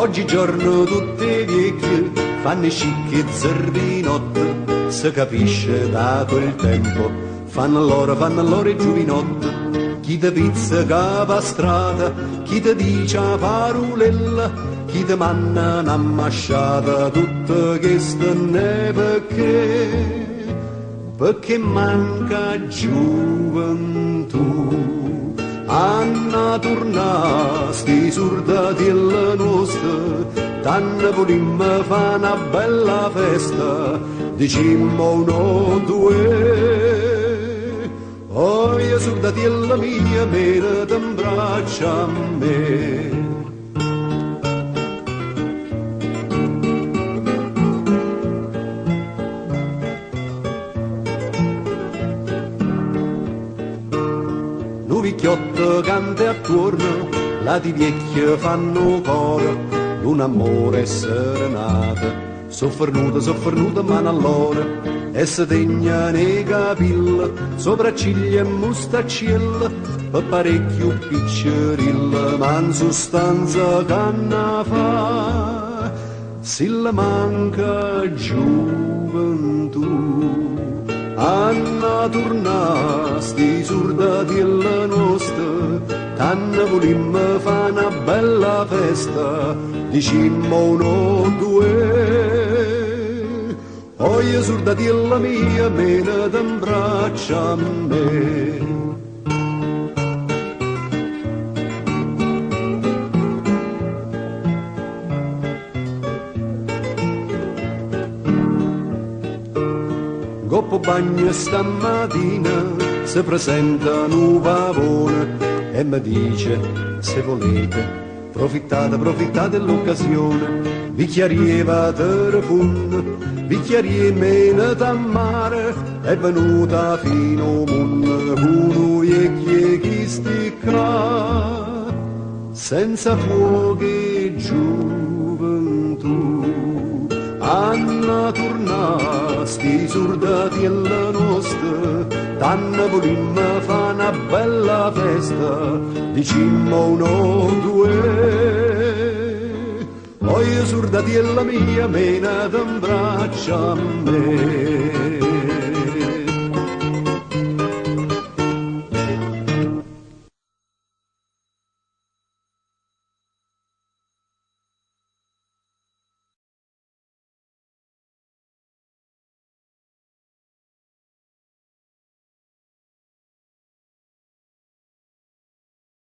Oggigiorno tutti vecchi fanno scicchezze di notte, si capisce dato il tempo, fanno loro i giovinotti. Chi ti pizzica per strada, chi ti dice parolella, chi ti manna un'ammasciata, tutto questo ne perché manca gioventù. Anna torna, sti soldati la nostra, tanne volimmo fa una bella festa, dicimmo uno, due. Oh, io soldatiella mia, menate in braccia a me. Nu vecchiotto canta attorno, lati vecchie fanno coro, un amore serenata, soffernuta mano all'ora. E se tegna nei capilli, sopracciglia e mustaccilla, per parecchio piccerilla, ma in sostanza canna fa, se la manca gioventù. Anna torna, sti soldati la nostra, tanne volimmo fa una bella festa, dicimmo uno, due. Oh, io soldatiella mia, menate in braccia a me. Goppo bagno stamattina si presenta un pavone e mi dice, se volete, approfittate dell'occasione, vi chiarieva telefono, vi menate a mare, è venuta fino a uno e chi sticca, senza fuochi gioventù. Anna torna, sti soldati e la nostra, tanne volimmo fa una bella festa, dicimmo uno, due. Oh, io soldatiella mia, menate in braccia a me.